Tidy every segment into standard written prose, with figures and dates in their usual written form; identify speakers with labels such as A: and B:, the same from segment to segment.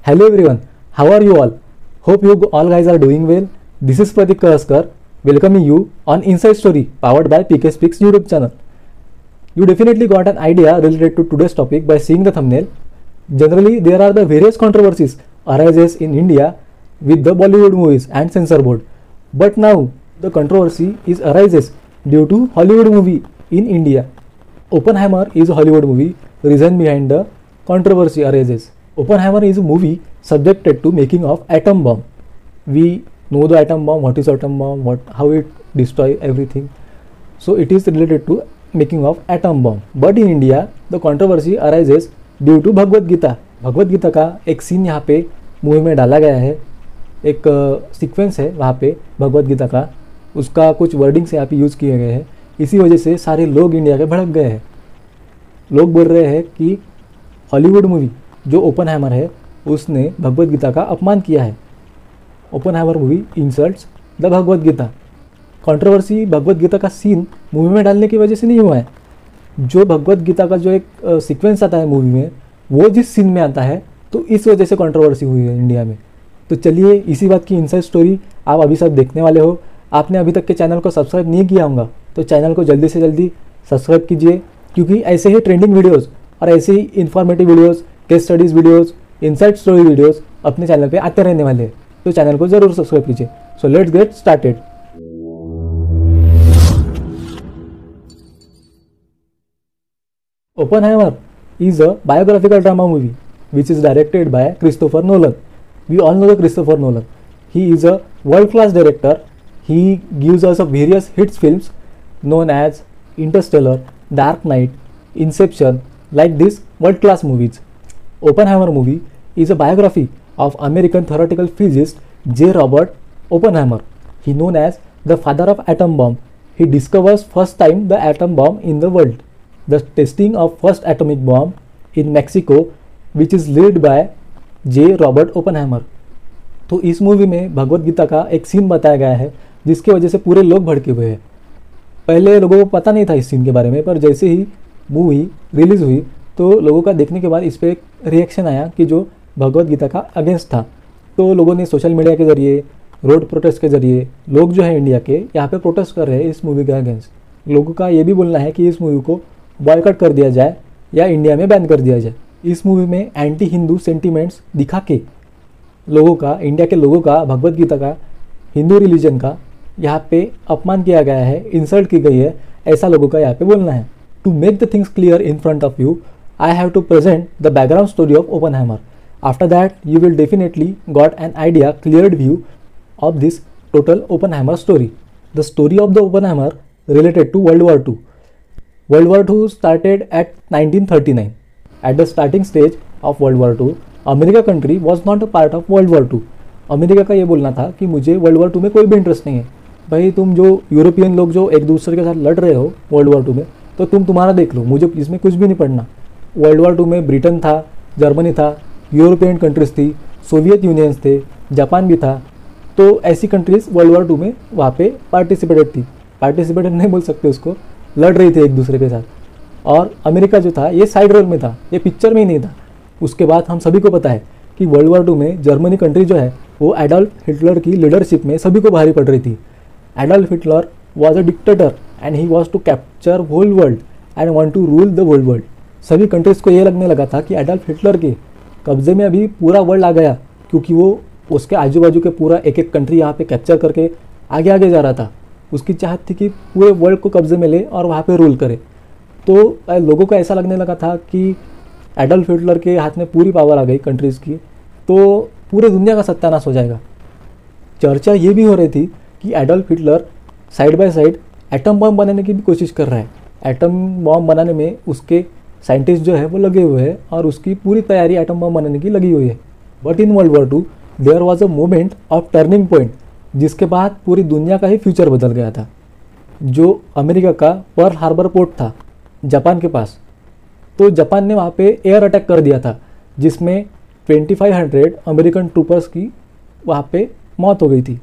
A: Hello everyone, how are you all? Hope you all guys are doing well. This is Pratik Karaskar welcoming you on Inside Story powered by PK Speaks YouTube channel. You definitely got an idea related to today's topic by seeing the thumbnail. Generally, there are the various controversies arises in India with the Bollywood movies and censor board. But now the controversy is arises due to Hollywood movie in India. Oppenheimer is a Hollywood movie. Reason behind the controversy arises. Oppenheimer is a movie subjected to making of atom bomb. We know the atom bomb, what is atom bomb, how it destroy everything. So it is related to making of atom bomb. But in India, the controversy arises due to Bhagavad Gita. Bhagavad Gita का एक scene यहाँ पे movie में डाला गया है, एक sequence है वहाँ पे भगवत गीता का, उसका कुछ वर्डिंग्स यहाँ पे यूज़ किए गए हैं. इसी वजह से सारे लोग इंडिया के भड़क गए हैं. लोग बोल रहे हैं कि हॉलीवुड मूवी जो ओपनहाइमर है उसने भगवत गीता का अपमान किया है. Oppenheimer movie insults the Bhagavad Gita. Controversy Bhagavad Gita का सीन मूवी में डालने की वजह से नहीं हुआ है. जो भगवत गीता का जो एक सीक्वेंस आता है मूवी में, वो जिस सीन में आता है, तो इस वजह से कंट्रोवर्सी हुई है इंडिया में. तो चलिए इसी बात की इनसाइड स्टोरी आप अभी सब देखने वाले हो. आपने अभी तक के चैनल को सब्सक्राइब नहीं किया होगा तो चैनल को जल्दी से जल्दी सब्सक्राइब कीजिए, क्योंकि ऐसे ही ट्रेंडिंग वीडियोज़ और ऐसे ही informative videos, case studies videos, inside story videos अपने चैनल पर आते रहने वाले हैं. तो चैनल को ज़रूर सब्सक्राइब कीजिए. So let's get started. Oppenheimer is a biographical drama movie which is directed by Christopher Nolan. We all know the Christopher Nolan. He is a world-class director. He gives us a various hits films known as Interstellar, Dark Knight, Inception, like these world-class movies. Oppenheimer movie is a biography of American theoretical physicist J. Robert Oppenheimer. He known as the father of atom bomb. He discovers first time the atom bomb in the world. The testing of first atomic bomb in Mexico, which is led by J. Robert Oppenheimer. तो इस movie में भगवत गीता का एक scene बताया गया है जिसकी वजह से पूरे लोग भड़के हुए हैं. पहले लोगों को पता नहीं था इस सीन के बारे में, पर जैसे ही मूवी रिलीज़ हुई तो लोगों का देखने के बाद इस पर एक रिएक्शन आया कि जो भगवत गीता का अगेंस्ट था. तो लोगों ने सोशल मीडिया के ज़रिए, रोड प्रोटेस्ट के ज़रिए, लोग जो है इंडिया के यहाँ पे प्रोटेस्ट कर रहे हैं इस मूवी के अगेंस्ट. लोगों का ये भी बोलना है कि इस मूवी को बॉयकॉट कर दिया जाए या इंडिया में बैन कर दिया जाए. इस मूवी में एंटी हिंदू सेंटिमेंट्स दिखा के लोगों का, इंडिया के लोगों का, भगवत गीता का, हिंदू रिलीजन का यहाँ पे अपमान किया गया है, इंसल्ट की गई है, ऐसा लोगों का यहाँ पे बोलना है. To make the things clear in front of you, I have to present the background story of Oppenheimer. After that you will definitely got an idea, cleared view of this total Oppenheimer story. The story of the Oppenheimer related to World War II. World War II started at 1939. At the starting stage of World War II, America country was not a part of World War II. America का ये बोलना था कि मुझे World War II में कोई भी interest नहीं है. भाई तुम जो यूरोपियन लोग जो एक दूसरे के साथ लड़ रहे हो World War II में, तो तुम तुम्हारा देख लो, मुझे इसमें कुछ भी नहीं पढ़ना. World War II में ब्रिटेन था, जर्मनी था, यूरोपियन कंट्रीज थी, सोवियत यूनियंस थे, जापान भी था. तो ऐसी कंट्रीज World War II में वहाँ पे पार्टिसिपेटेड नहीं बोल सकते उसको, लड़ रही थी एक दूसरे के साथ. और अमेरिका जो था ये साइड रोल में था, ये पिक्चर में ही नहीं था. उसके बाद हम सभी को पता है कि World War II में जर्मनी कंट्री जो है वो एडोल्फ हिटलर की लीडरशिप में सभी को भारी पड़ रही थी. Adolf Hitler was a dictator and he was to capture whole world and want to rule the whole world. सभी कंट्रीज़ को ये लगने लगा था कि एडोल्फ हिटलर के कब्जे में अभी पूरा वर्ल्ड आ गया, क्योंकि वो उसके आजू बाजू के पूरा एक एक कंट्री यहाँ पे कैप्चर करके आगे आगे जा रहा था. उसकी चाहत थी कि पूरे वर्ल्ड को कब्जे में ले और वहाँ पे रूल करे. तो लोगों को ऐसा लगने लगा था कि एडोल्फ हिटलर के हाथ में पूरी पावर आ गई कंट्रीज़ की, तो पूरे दुनिया का सत्यानाश हो जाएगा. चर्चा ये भी हो रही थी कि Adolf Hitler side by side atom bomb बनाने की भी कोशिश कर रहा है. एटम बम बनाने में उसके साइंटिस्ट जो है वो लगे हुए हैं और उसकी पूरी तैयारी एटम बम बनाने की लगी हुई है. But in World War II there was a moment of turning point, जिसके बाद पूरी दुनिया का ही फ्यूचर बदल गया था. जो अमेरिका का पर्ल हार्बर पोर्ट था जापान के पास, तो जापान ने वहाँ पे एयर अटैक कर दिया था, जिसमें 2500 अमेरिकन ट्रूपर्स की वहाँ पे मौत हो गई थी.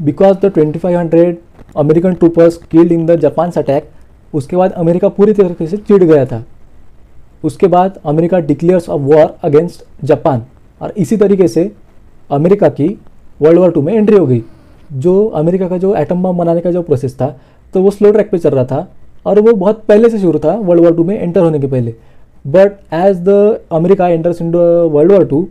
A: Because the 2500 American troopers killed in the Japan's attack, उसके बाद अमेरिका पूरी तरीके से चिढ़ गया था. उसके बाद America declares a war against Japan और इसी तरीके से अमेरिका की वर्ल्ड वॉर 2 में एंट्री हो गई। जो अमेरिका का जो एटम बम बनाने का जो प्रोसेस था तो वो स्लो ट्रैक पे चल रहा था और वो बहुत पहले से शुरू था वर्ल्ड वॉर 2 में एंटर होने के पहले। But as the America enters in the world war 2,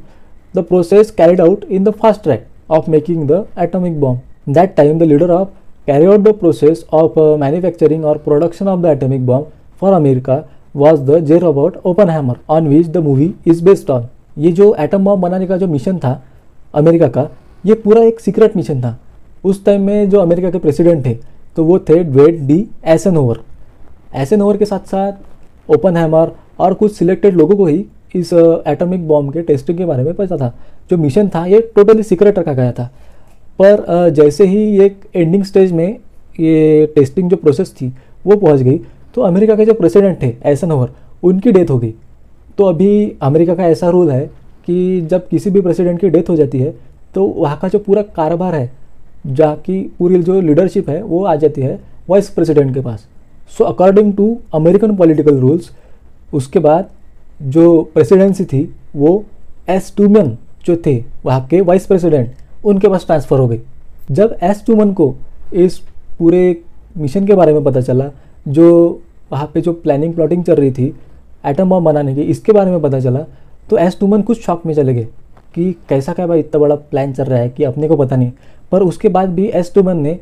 A: the process carried out in the fast track of making the atomic bomb. That time the leader of carry out the process of manufacturing or production of the atomic bomb for America was the J. Robert Oppenheimer, on which the movie is based on. ये जो atom bomb बनाने का जो mission था America का, ये पूरा एक सीक्रेट मिशन था। उस टाइम में जो अमेरिका के प्रेसिडेंट थे तो वो थे ड्वेड डी एसेनहोवर। एसेनहोवर के साथ साथ ओपनहाइमर और कुछ सिलेक्टेड लोगों को ही इस एटॉमिक बॉम्ब के टेस्टिंग के बारे में पता था। जो मिशन था ये टोटली सीक्रेट रखा गया था। पर जैसे ही एक एंडिंग स्टेज में ये टेस्टिंग जो प्रोसेस थी वो पहुंच गई तो अमेरिका के जो प्रेसिडेंट थे एसेनहोवर, उनकी डेथ हो गई। तो अभी अमेरिका का ऐसा रूल है कि जब किसी भी प्रेसिडेंट की डेथ हो जाती है तो वहाँ का जो पूरा कारोबार है, जहाँ की पूरी जो लीडरशिप है वो आ जाती है वाइस प्रेसिडेंट के पास। So according to American political rules, उसके बाद जो प्रेसिडेंसी थी वो एस ट्रूमन जो थे वहाँ के वाइस प्रेसिडेंट, उनके पास ट्रांसफ़र हो गई। जब एस ट्रूमन को इस पूरे मिशन के बारे में पता चला, जो वहाँ पे जो प्लानिंग प्लॉटिंग चल रही थी एटम बम बनाने की, इसके बारे में पता चला, तो एस ट्रूमन कुछ शॉक में चले गए कि कैसा क्या भाई इतना बड़ा प्लान चल रहा है कि अपने को पता नहीं। पर उसके बाद भी एस ट्रूमन ने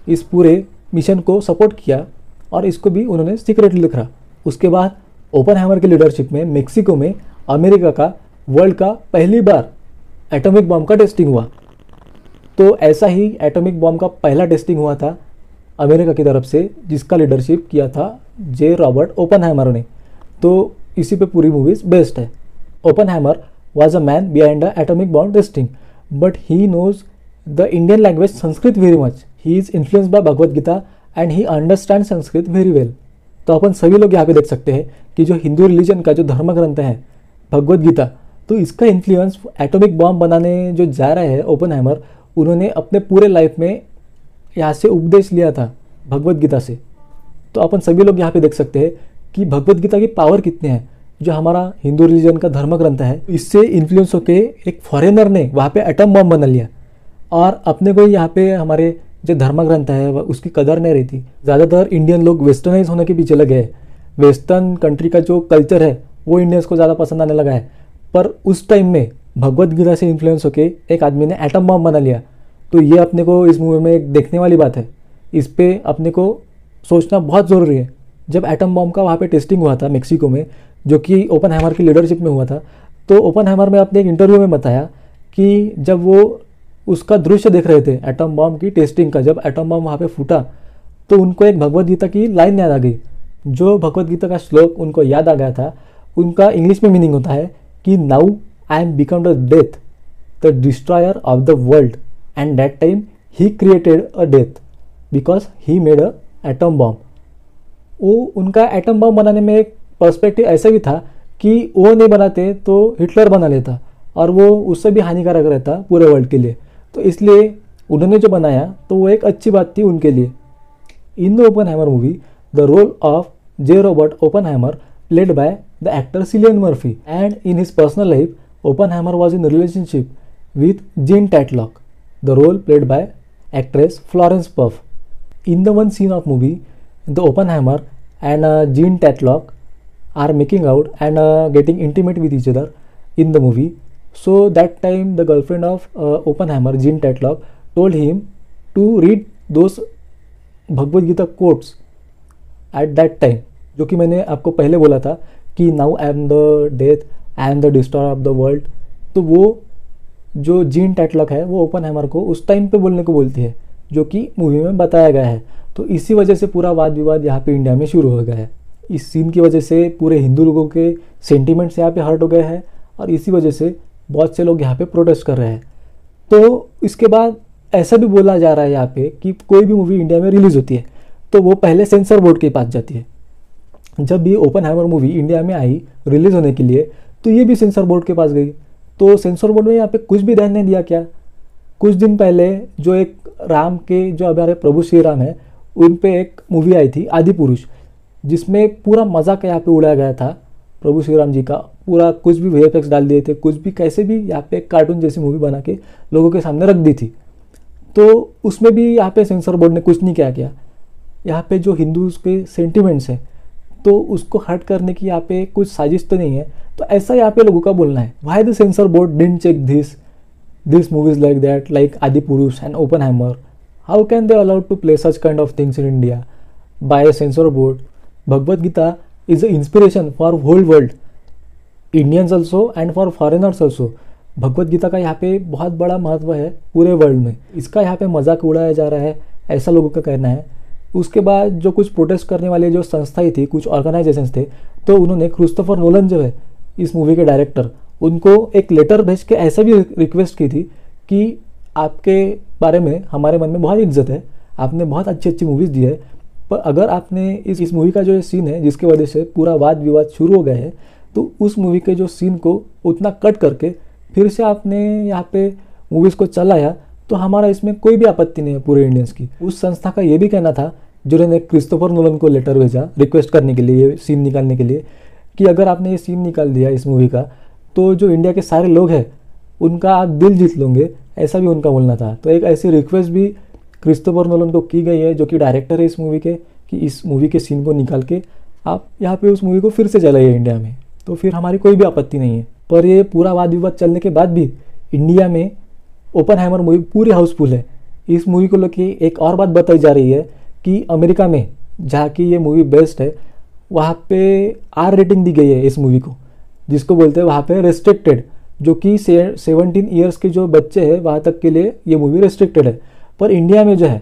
A: इस पूरे मिशन को सपोर्ट किया और इसको भी उन्होंने सीक्रेटली लिखा। उसके बाद ओपनहाइमर की लीडरशिप में मेक्सिको में अमेरिका का वर्ल्ड का पहली बार एटॉमिक बम का टेस्टिंग हुआ। तो ऐसा ही एटॉमिक बम का पहला टेस्टिंग हुआ था अमेरिका की तरफ से, जिसका लीडरशिप किया था जे रॉबर्ट ओपनहाइमर ने। तो इसी पे पूरी मूवीज बेस्ड है। Oppenheimer was a man behind the atomic bomb testing, but he knows the Indian language Sanskrit very much. He is influenced by Bhagavad Gita and he understands Sanskrit very well. तो अपन सभी लोग यहाँ पे देख सकते हैं कि जो हिंदू रिलीजन का जो धर्म ग्रंथ है भगवद गीता, तो इसका इन्फ्लुएंस एटॉमिक बॉम्ब बनाने जो जा रहे हैं ओपनहाइमर, उन्होंने अपने पूरे लाइफ में यहाँ से उपदेश लिया था भगवद गीता से। तो अपन सभी लोग यहाँ पे देख सकते हैं कि भगवद गीता की पावर कितनी है। जो हमारा हिंदू रिलीजन का धर्म ग्रंथ है, इससे इन्फ्लुएंस होके एक फॉरेनर ने वहाँ पे एटम बम बना लिया और अपने को यहाँ पे हमारे जो धर्म ग्रंथ है उसकी कदर नहीं रहती। ज़्यादातर इंडियन लोग वेस्टर्नाइज होने के पीछे लगे हैं। वेस्टर्न कंट्री का जो कल्चर है वो इंडियंस को ज़्यादा पसंद आने लगा है। पर उस टाइम में भगवद गीता से इन्फ्लुएंस होके एक आदमी ने एटम बम बना लिया। तो ये अपने को इस मूवी में एक देखने वाली बात है। इस पर अपने को सोचना बहुत ज़रूरी है। जब एटम बम का वहाँ पे टेस्टिंग हुआ था मेक्सिको में, जो कि ओपनहाइमर की लीडरशिप में हुआ था, तो ओपनहाइमर ने अपने एक इंटरव्यू में बताया कि जब वो उसका दृश्य देख रहे थे एटम बम की टेस्टिंग का, जब एटम बम वहाँ पे फूटा तो उनको एक भगवद गीता की लाइन याद आ गई। जो भगवद गीता का श्लोक उनको याद आ गया था, उनका इंग्लिश में मीनिंग होता है कि now I am become the death the destroyer of the world and that time he created a death because he made a atom bomb. वो उनका एटम बम बनाने में एक पर्सपेक्टिव ऐसा भी था कि वो नहीं बनाते तो हिटलर बना लेता और वो उससे भी हानिकारक रहता पूरे वर्ल्ड के लिए। तो इसलिए उन्होंने जो बनाया तो वो एक अच्छी बात थी उनके लिए। In the Oppenheimer movie the role of J Robert Oppenheimer played by the actor Cillian Murphy and in his personal life Oppenheimer was in relationship with Jean Tatlock, the role played by actress Florence Pugh. In the one scene of movie the Oppenheimer and Jean Tatlock are making out and getting intimate with each other in the movie. So that time the girlfriend of Oppenheimer, Jean Tatlock, told him to read those Bhagavad Gita quotes at that time, जो कि मैंने आपको पहले बोला था कि now I am the death, I am the destroyer of the world। तो वो जो जीन टैटलॉक है वो ओपनहाइमर को उस टाइम पे बोलने को बोलती है, जो कि मूवी में बताया गया है। तो इसी वजह से पूरा वाद विवाद यहाँ पे इंडिया में शुरू हो गया है। इस सीन की वजह से पूरे हिंदू लोगों के सेंटीमेंट्स यहाँ पे हर्ट हो गए हैं और इसी वजह से बहुत से लोग यहाँ पे प्रोटेस्ट कर रहे हैं। तो इसके बाद ऐसा भी बोला जा रहा है यहाँ पे कि कोई भी मूवी इंडिया में रिलीज़ होती है तो वो पहले सेंसर बोर्ड के पास जाती है। जब भी ओपनहाइमर मूवी इंडिया में आई रिलीज़ होने के लिए तो ये भी सेंसर बोर्ड के पास गई। तो सेंसर बोर्ड ने यहाँ पे कुछ भी ध्यान नहीं दिया क्या। कुछ दिन पहले जो एक राम के जो हमारे प्रभु श्री राम है उन पे एक मूवी आई थी आदि पुरुष, जिसमें पूरा मजाक यहाँ पे उड़ाया गया था प्रभु श्री राम जी का पूरा कुछ भी VFX डाल दिए थे, कुछ भी कैसे भी यहाँ पे कार्टून जैसी मूवी बना के लोगों के सामने रख दी थी। तो उसमें भी यहाँ पे सेंसर बोर्ड ने कुछ नहीं किया। यहाँ पे जो हिंदूज के सेंटिमेंट्स हैं तो उसको हर्ट करने की यहाँ पे कुछ साजिश तो नहीं है। तो ऐसा यहाँ पे लोगों का बोलना है। Why the censor board didn't check this movies like that, like Adipurush and Oppenheimer? How can they allowed to play such kind of things in India by a censor board? Bhagavad Gita is an inspiration for whole world, Indians also and for foreigners also. भगवत गीता का यहाँ पे बहुत बड़ा महत्व है पूरे world में। इसका यहाँ पे मजाक उड़ाया जा रहा है, ऐसा लोगों का कहना है। उसके बाद जो कुछ प्रोटेस्ट करने वाले जो संस्थाएं थी, कुछ ऑर्गेनाइजेशंस थे, तो उन्होंने क्रिस्टोफर नोलन जो है इस मूवी के डायरेक्टर, उनको एक लेटर भेज के ऐसा भी रिक्वेस्ट की थी कि आपके बारे में हमारे मन में बहुत इज्जत है, आपने बहुत अच्छी अच्छी मूवीज़ दी है, पर अगर आपने इस मूवी का जो सीन है जिसकी वजह से पूरा वाद विवाद शुरू हो गया है, तो उस मूवी के जो सीन को उतना कट करके फिर से आपने यहाँ पे मूवीज़ को चलाया, तो हमारा इसमें कोई भी आपत्ति नहीं है पूरे इंडियंस की। उस संस्था का ये भी कहना था जिन्होंने क्रिस्टोफर नोलन को लेटर भेजा रिक्वेस्ट करने के लिए, ये सीन निकालने के लिए, कि अगर आपने ये सीन निकाल दिया इस मूवी का तो जो इंडिया के सारे लोग हैं उनका आप दिल जीत लोगे, ऐसा भी उनका बोलना था। तो एक ऐसी रिक्वेस्ट भी क्रिस्टोफर नोलन को की गई है जो कि डायरेक्टर है इस मूवी के, कि इस मूवी के सीन को निकाल के आप यहाँ पे उस मूवी को फिर से चलाइए इंडिया में, तो फिर हमारी कोई भी आपत्ति नहीं है। पर ये पूरा वाद विवाद चलने के बाद भी इंडिया में ओपनहाइमर मूवी पूरी हाउसफुल है। इस मूवी को लेके एक और बात बताई जा रही है कि अमेरिका में जहाँ की ये मूवी बेस्ट है वहाँ पे R रेटिंग दी गई है इस मूवी को, जिसको बोलते हैं वहाँ पे रेस्ट्रिक्टेड, जो कि 17 ईयर्स के जो बच्चे हैं वहाँ तक के लिए ये मूवी रेस्ट्रिक्टेड है। पर इंडिया में जो है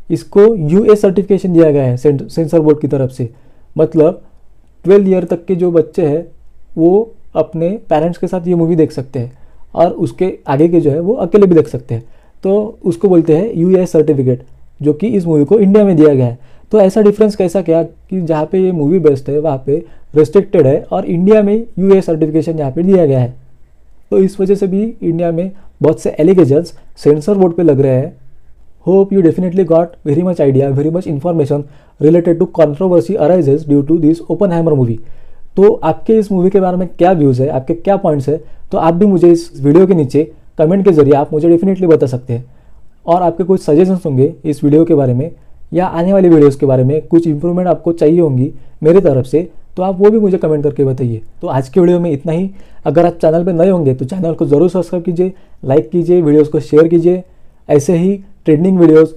A: इसको US सर्टिफिकेशन दिया गया है सेंसर बोर्ड की तरफ से, मतलब 12 ईयर तक के जो बच्चे हैं वो अपने पेरेंट्स के साथ ये मूवी देख सकते हैं और उसके आगे के जो है वो अकेले भी देख सकते हैं। तो उसको बोलते हैं US सर्टिफिकेट, जो कि इस मूवी को इंडिया में दिया गया है। तो ऐसा डिफरेंस कैसा क्या कि जहाँ पे ये मूवी बेस्ट है वहाँ पे रेस्ट्रिक्टेड है और इंडिया में US सर्टिफिकेशन यहाँ पे दिया गया है। तो इस वजह से भी इंडिया में बहुत से एलिगेशंस सेंसर बोर्ड पे लग रहे हैं। Hope you definitely got very much idea, very much information related to controversy arises due to this Oppenheimer movie. तो आपके इस मूवी के बारे में क्या व्यूज़ है, आपके क्या पॉइंट्स है, तो आप भी मुझे इस वीडियो के नीचे कमेंट के जरिए आप मुझे डेफिनेटली बता सकते हैं। और आपके कुछ सजेशंस होंगे इस वीडियो के बारे में या आने वाली वीडियोस के बारे में, कुछ इंप्रूवमेंट आपको चाहिए होंगी मेरी तरफ से, तो आप वो भी मुझे कमेंट करके बताइए। तो आज के वीडियो में इतना ही। अगर आप चैनल पर नए होंगे तो चैनल को ज़रूर सब्सक्राइब कीजिए, लाइक कीजिए, वीडियोज़ को शेयर कीजिए। ऐसे ही trending videos,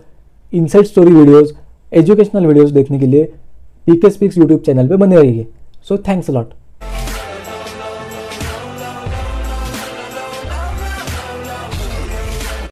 A: inside story videos, educational videos देखने के लिए PK Speaks यूट्यूब चैनल पे बने रहिए। So thanks a lot.